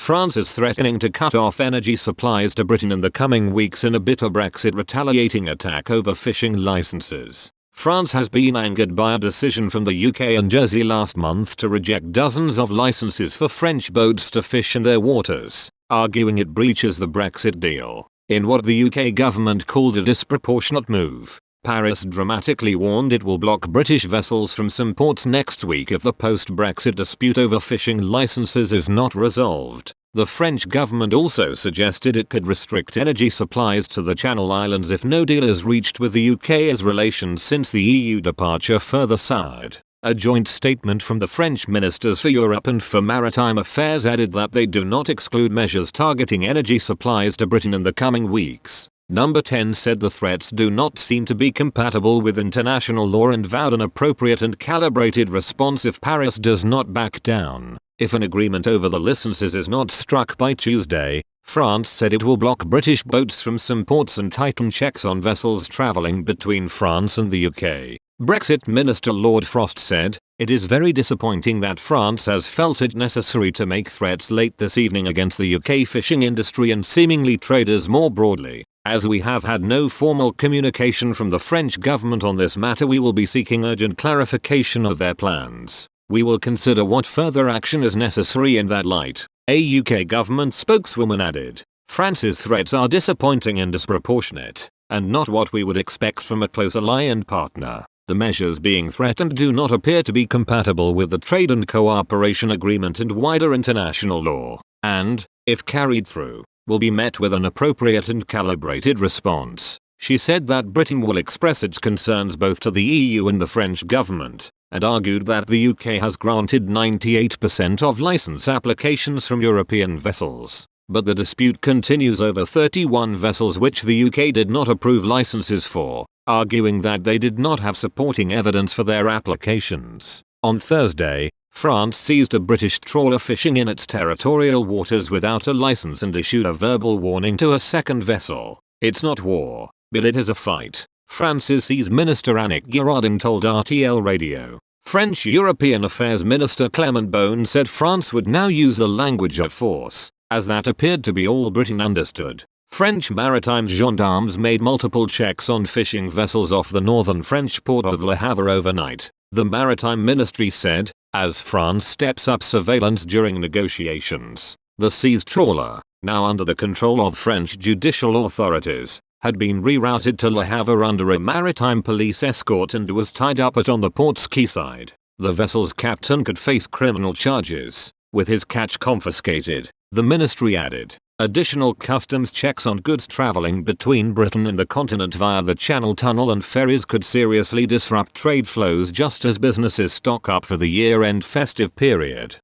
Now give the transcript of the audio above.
France is threatening to cut off energy supplies to Britain in the coming weeks in a bitter Brexit retaliating attack over fishing licenses. France has been angered by a decision from the UK and Jersey last month to reject dozens of licenses for French boats to fish in their waters, arguing it breaches the Brexit deal. In what the UK government called a disproportionate move, Paris dramatically warned it will block British vessels from some ports next week if the post-Brexit dispute over fishing licenses is not resolved. The French government also suggested it could restrict energy supplies to the Channel Islands if no deal is reached with the UK as relations since the EU departure further soured. A joint statement from the French Ministers for Europe and for Maritime Affairs added that they do not exclude measures targeting energy supplies to Britain in the coming weeks. Number 10 said the threats do not seem to be compatible with international law and vowed an appropriate and calibrated response if Paris does not back down. If an agreement over the licenses is not struck by Tuesday, France said it will block British boats from some ports and tighten checks on vessels travelling between France and the UK. Brexit Minister Lord Frost said, "It is very disappointing that France has felt it necessary to make threats late this evening against the UK fishing industry and seemingly traders more broadly. As we have had no formal communication from the French government on this matter, we will be seeking urgent clarification of their plans. We will consider what further action is necessary in that light," a UK government spokeswoman added. France's threats are disappointing and disproportionate, and not what we would expect from a close ally and partner. The measures being threatened do not appear to be compatible with the Trade and Cooperation Agreement and wider international law, and, if carried through, will be met with an appropriate and calibrated response. She said that Britain will express its concerns both to the EU and the French government, and argued that the UK has granted 98% of license applications from European vessels. But the dispute continues over 31 vessels which the UK did not approve licenses for, arguing that they did not have supporting evidence for their applications. On Thursday, France seized a British trawler fishing in its territorial waters without a license and issued a verbal warning to a second vessel. "It's not war, but it is a fight," France's Seas Minister Annick Girardin told RTL Radio. French European Affairs Minister Clement Beaune said France would now use the language of force, as that appeared to be all Britain understood. French maritime gendarmes made multiple checks on fishing vessels off the northern French port of Le Havre overnight, the Maritime Ministry said, as France steps up surveillance during negotiations. The seized trawler, now under the control of French judicial authorities, had been rerouted to Le Havre under a maritime police escort and was tied up on the port's quayside. The vessel's captain could face criminal charges, with his catch confiscated, the ministry added. Additional customs checks on goods traveling between Britain and the continent via the Channel Tunnel and ferries could seriously disrupt trade flows just as businesses stock up for the year-end festive period.